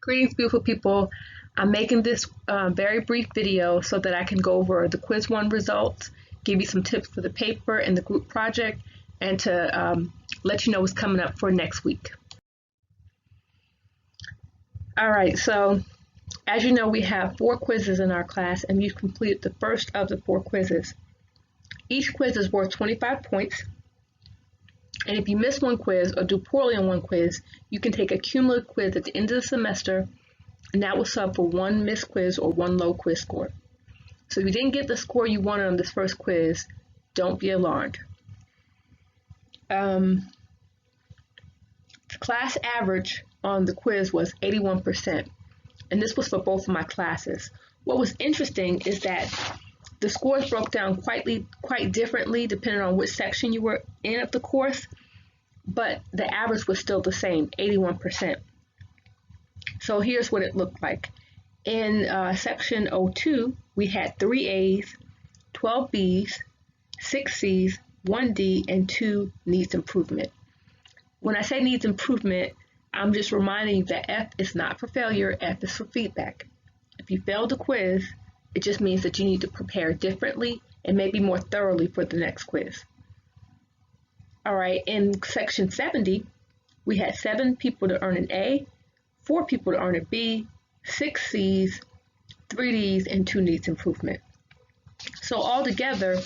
Greetings, beautiful people. I'm making this very brief video so that I can go over the quiz 1 results, give you some tips for the paper and the group project, and to let you know what's coming up for next week. All right, so as you know, we have 4 quizzes in our class, and you've completed the first of the 4 quizzes. Each quiz is worth 25 points. And if you miss one quiz or do poorly on one quiz, you can take a cumulative quiz at the end of the semester, and that will sub for one missed quiz or one low quiz score. So if you didn't get the score you wanted on this first quiz, don't be alarmed. The class average on the quiz was 81%, and this was for both of my classes. What was interesting is that the scores broke down quite differently depending on which section you were in of the course, but the average was still the same, 81%. So here's what it looked like. In section 02, we had 3 A's, 12 B's, 6 C's, 1 D, and 2 needs improvement. When I say needs improvement, I'm just reminding you that F is not for failure, F is for feedback. If you failed the quiz, it just means that you need to prepare differently and maybe more thoroughly for the next quiz. All right, in section 70, we had 7 people to earn an A, 4 people to earn a B, 6 C's, 3 D's, and 2 needs improvement. So altogether,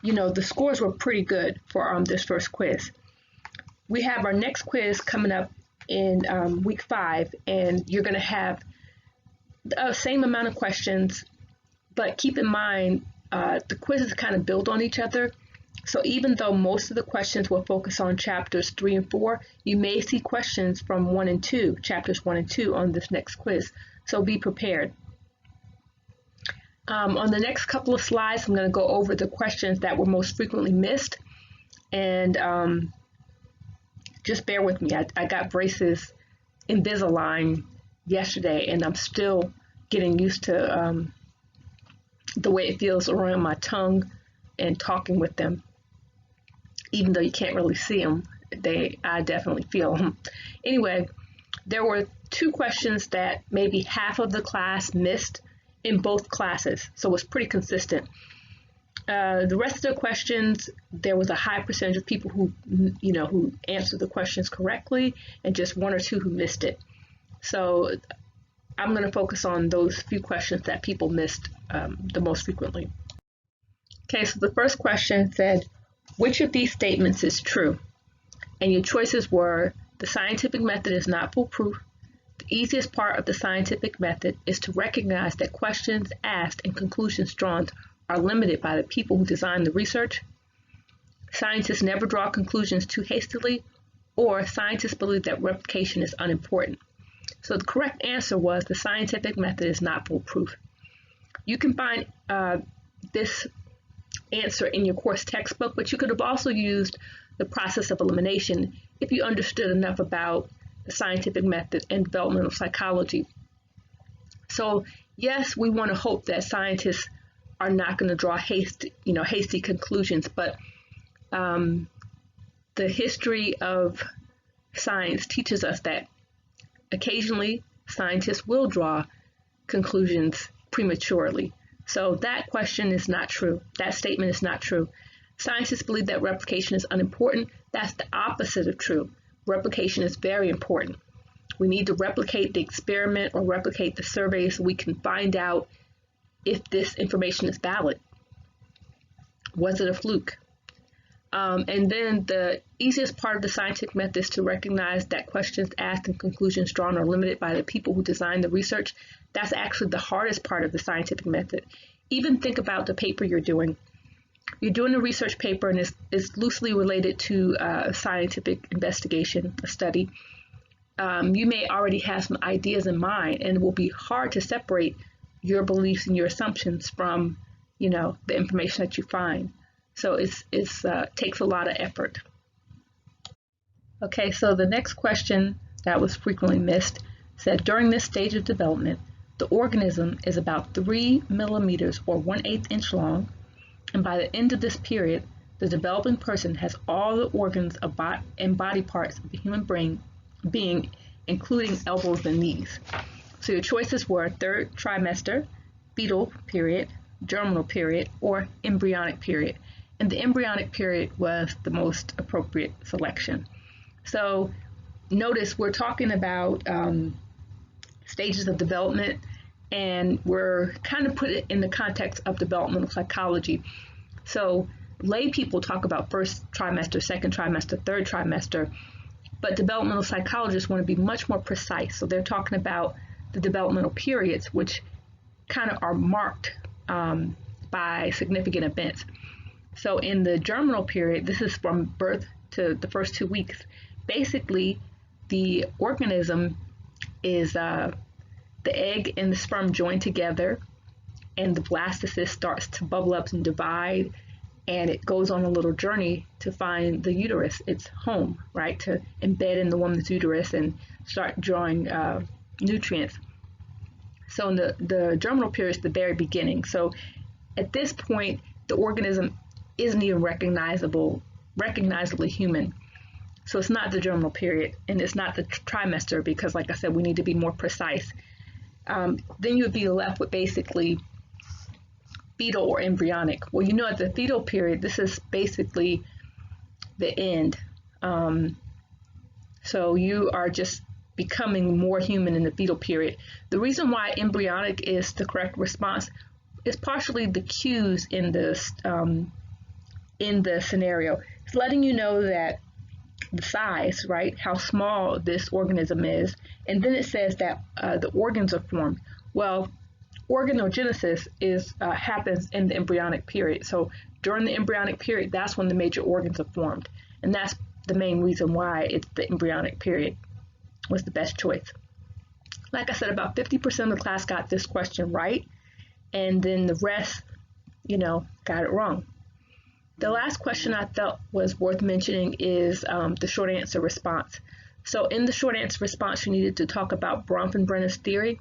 you know, the scores were pretty good for this first quiz. We have our next quiz coming up in week 5, and you're going to have the same amount of questions. But keep in mind, the quizzes kind of build on each other. So even though most of the questions will focus on chapters 3 and 4, you may see questions from 1 and 2, chapters 1 and 2 on this next quiz. So be prepared. On the next couple of slides, I'm going to go over the questions that were most frequently missed. And just bear with me. I got braces Invisalign yesterday, and I'm still getting used to the way it feels around my tongue and talking with them. Even though you can't really see them, I definitely feel them. Anyway, there were 2 questions that maybe half of the class missed in both classes, so it was pretty consistent. The rest of the questions, there was a high percentage of people who answered the questions correctly, and just 1 or 2 who missed it. So I'm going to focus on those few questions that people missed the most frequently. Okay, so the first question said, which of these statements is true? And your choices were, the scientific method is not foolproof. The easiest part of the scientific method is to recognize that questions asked and conclusions drawn are limited by the people who design the research. Scientists never draw conclusions too hastily, or scientists believe that replication is unimportant. So the correct answer was, the scientific method is not foolproof. You can find this answer in your course textbook, but you could have also used the process of elimination if you understood enough about the scientific method and developmental psychology. So yes, we want to hope that scientists are not going to draw hasty conclusions, but the history of science teaches us that occasionally scientists will draw conclusions prematurely. So that question is not true. That statement is not true. Scientists believe that replication is unimportant. That's the opposite of true. Replication is very important. We need to replicate the experiment or replicate the survey so we can find out if this information is valid. Was it a fluke? And then the easiest part of the scientific method is to recognize that questions asked and conclusions drawn are limited by the people who design the research. That's actually the hardest part of the scientific method. Even think about the paper you're doing. You're doing a research paper, and it's loosely related to a scientific investigation, a study. You may already have some ideas in mind, and it will be hard to separate your beliefs and your assumptions from, the information that you find. So it takes a lot of effort. Okay, so the next question that was frequently missed said, during this stage of development, the organism is about 3 millimeters or 1/8 inch long, and by the end of this period, the developing person has all the organs and body parts of the human being including elbows and knees. So your choices were third trimester, fetal period, germinal period, or embryonic period. And the embryonic period was the most appropriate selection. So notice we're talking about stages of development, and we're kind of put it in the context of developmental psychology. So lay people talk about first trimester, second trimester, third trimester, but developmental psychologists want to be much more precise. So they're talking about the developmental periods, which kind of are marked by significant events. So in the germinal period, this is from birth to the first 2 weeks. Basically, the organism is the egg and the sperm join together, and the blastocyst starts to bubble up and divide, and it goes on a little journey to find the uterus, its home, right, to embed in the woman's uterus and start drawing nutrients. So in the germinal period is the very beginning. So at this point, the organism isn't even recognizably human. So it's not the germinal period, and it's not the trimester, because like I said, we need to be more precise. Then you would be left with basically fetal or embryonic. Well, you know, at the fetal period, this is basically the end. So you are just becoming more human in the fetal period. The reason why embryonic is the correct response is partially the cues in this in the scenario. It's letting you know that the size, right, how small this organism is, and then it says that the organs are formed. Well, organogenesis happens in the embryonic period. So during the embryonic period, that's when the major organs are formed, and that's the main reason why it's the embryonic period was the best choice. Like I said, about 50% of the class got this question right, and then the rest, got it wrong. The last question I felt was worth mentioning is the short answer response. So in the short answer response, you needed to talk about Bronfenbrenner's theory.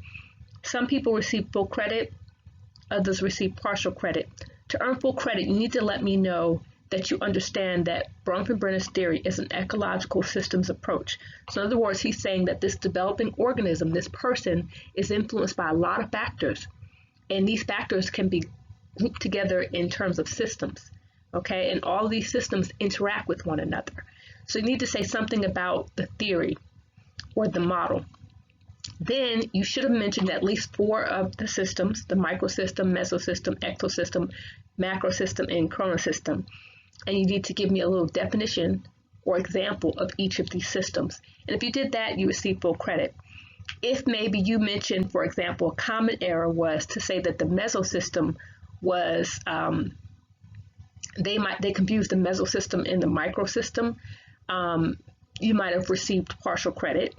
Some people receive full credit, others receive partial credit. To earn full credit, you need to let me know that you understand that Bronfenbrenner's theory is an ecological systems approach. So in other words, he's saying that this developing organism, this person, is influenced by a lot of factors, and these factors can be grouped together in terms of systems. Okay, and all of these systems interact with one another. So you need to say something about the theory or the model. Then you should have mentioned at least 4 of the systems: the microsystem, mesosystem, exosystem, macrosystem, and chronosystem. And you need to give me a little definition or example of each of these systems. And if you did that, you receive full credit. If maybe you mentioned, for example, a common error was to say that the mesosystem was they confused the mesosystem and the microsystem, you might have received partial credit.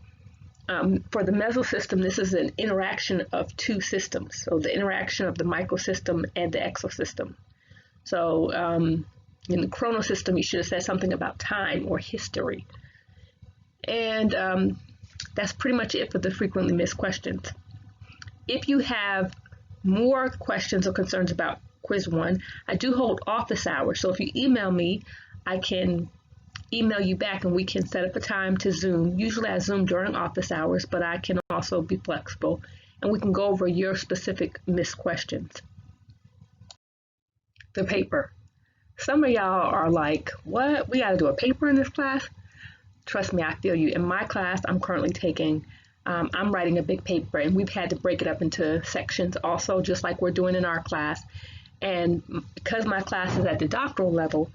For the mesosystem, this is an interaction of 2 systems, so the interaction of the microsystem and the exosystem. So in the chronosystem, you should have said something about time or history. And that's pretty much it for the frequently missed questions. If you have more questions or concerns about Quiz 1, I do hold office hours, so if you email me, I can email you back and we can set up a time to Zoom. Usually I Zoom during office hours, but I can also be flexible, and we can go over your specific missed questions. The paper. Some of y'all are like, what? We got to do a paper in this class? Trust me, I feel you. In my class, I'm currently taking, I'm writing a big paper, and we've had to break it up into sections also, just like we're doing in our class. And because my class is at the doctoral level,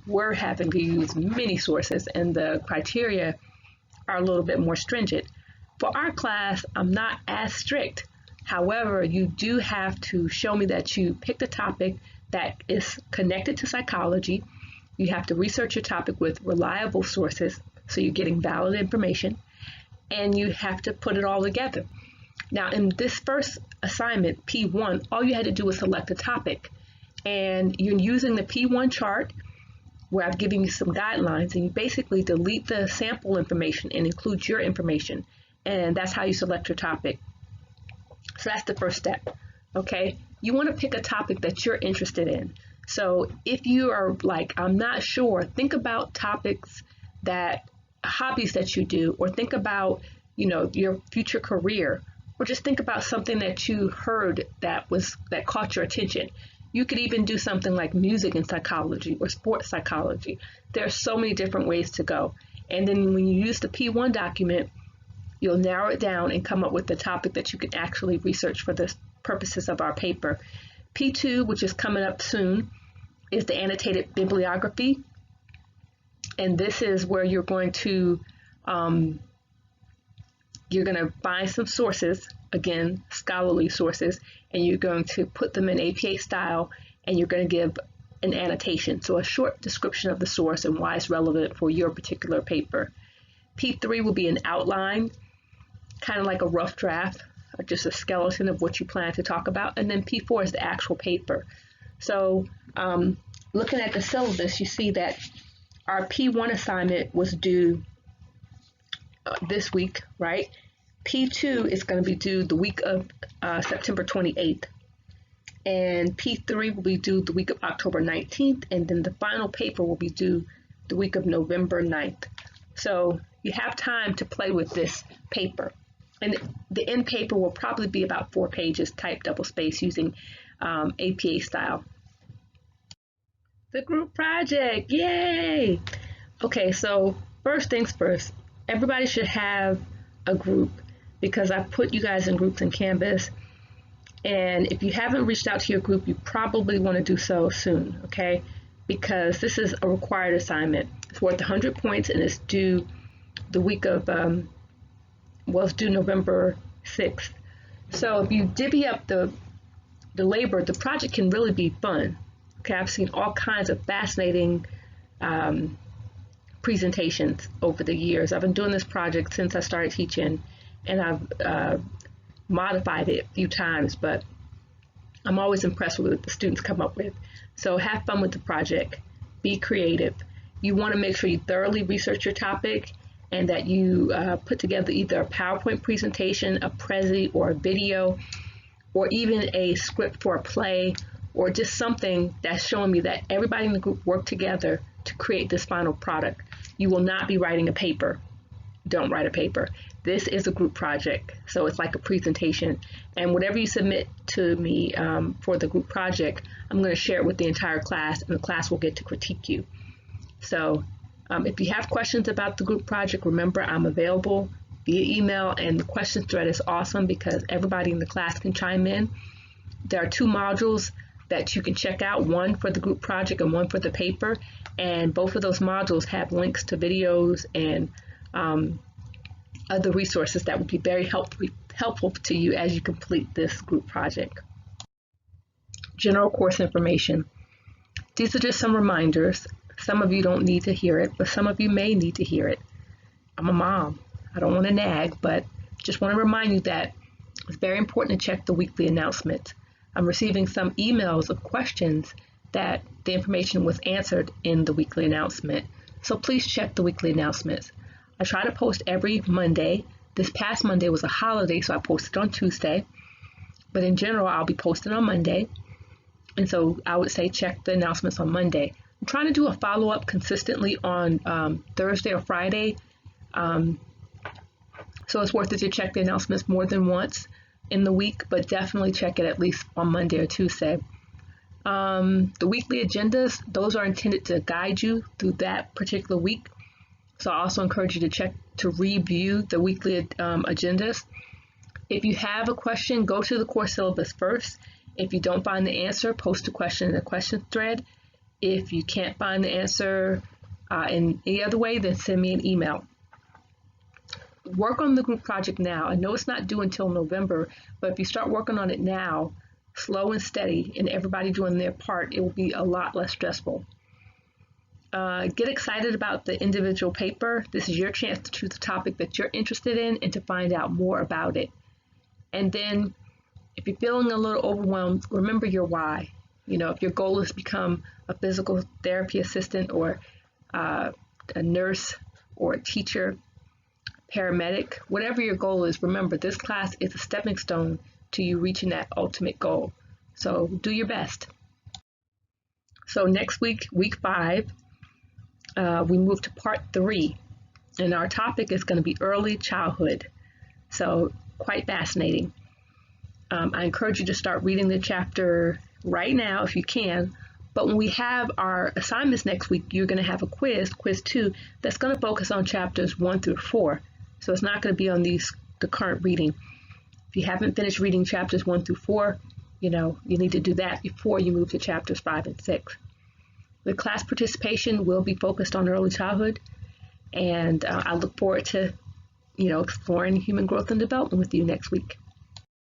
we're having to use many sources, and the criteria are a little bit more stringent. For our class, I'm not as strict. However, you do have to show me that you picked a topic that is connected to psychology. You have to research your topic with reliable sources, so you're getting valid information, and you have to put it all together. Now, in this first assignment, P1, all you had to do was select a topic, and you're using the P1 chart where I've given you some guidelines, and you basically delete the sample information and include your information, and that's how you select your topic. So that's the first step, okay? You want to pick a topic that you're interested in. So if you are like, I'm not sure, think about topics hobbies that you do, or think about your future career, or just think about something that you heard that caught your attention. You could even do something like music and psychology or sports psychology. There are so many different ways to go. And then when you use the P1 document, you'll narrow it down and come up with the topic that you can actually research for the purposes of our paper. P2, which is coming up soon, is the annotated bibliography. And this is where you're going to find some sources, again, scholarly sources, and you're going to put them in APA style, and you're going to give an annotation, so a short description of the source and why it's relevant for your particular paper. P3 will be an outline, kind of like a rough draft, or just a skeleton of what you plan to talk about, and then P4 is the actual paper. So looking at the syllabus, you see that our P1 assignment was due this week, right? P2 is going to be due the week of September 28th. And P3 will be due the week of October 19th. And then the final paper will be due the week of November 9th. So you have time to play with this paper. And the end paper will probably be about 4 pages, typed double-space using APA style. The group project, yay! Okay, so first things first, everybody should have a group because I put you guys in groups in Canvas. And if you haven't reached out to your group, you probably want to do so soon, okay? Because this is a required assignment. It's worth 100 points and it's due the week of, it's due November 6th. So if you divvy up the labor, the project can really be fun. Okay, I've seen all kinds of fascinating presentations over the years. I've been doing this project since I started teaching, and I've modified it a few times, but I'm always impressed with what the students come up with. So have fun with the project, be creative. You want to make sure you thoroughly research your topic and that you put together either a PowerPoint presentation, a Prezi, or a video, or even a script for a play, or just something that's showing me that everybody in the group worked together to create this final product. You will not be writing a paper. Don't write a paper. This is a group project, so it's like a presentation. And whatever you submit to me for the group project, I'm going to share it with the entire class, and the class will get to critique you. So if you have questions about the group project, remember I'm available via email, and the questions thread is awesome because everybody in the class can chime in. There are 2 modules that you can check out, one for the group project and one for the paper, and both of those modules have links to videos and other resources that would be very helpful to you as you complete this group project. General course information. These are just some reminders. Some of you don't need to hear it, but some of you may need to hear it. I'm a mom. I don't want to nag, but just want to remind you that it's very important to check the weekly announcements. I'm receiving some emails of questions that the information was answered in the weekly announcement. So please check the weekly announcements. I try to post every Monday. This past Monday was a holiday, so I posted on Tuesday. But in general, I'll be posting on Monday. And so I would say check the announcements on Monday. I'm trying to do a follow-up consistently on Thursday or Friday. So it's worth it to check the announcements more than once in the week, but definitely check it at least on Monday or Tuesday. The weekly agendas, those are intended to guide you through that particular week. So I also encourage you to review the weekly agendas. If you have a question, go to the course syllabus first. If you don't find the answer, post a question in the question thread. If you can't find the answer in any other way, then send me an email. Work on the group project now. I know it's not due until November, but if you start working on it now, slow and steady, and everybody doing their part, it will be a lot less stressful. Get excited about the individual paper. This is your chance to choose a topic that you're interested in and to find out more about it. And then if you're feeling a little overwhelmed, remember your why. If your goal is to become a physical therapy assistant or a nurse or a teacher, paramedic, whatever your goal is, remember this class is a stepping stone to you reaching that ultimate goal. So do your best. So next week, week 5, we move to part 3, and our topic is going to be early childhood. So quite fascinating. I encourage you to start reading the chapter right now if you can. But when we have our assignments next week, you're going to have a quiz 2, that's going to focus on chapters 1 through 4. So it's not going to be on the current reading. If you haven't finished reading chapters 1 through 4, you need to do that before you move to chapters 5 and 6. The class participation will be focused on early childhood, and I look forward to, exploring human growth and development with you next week.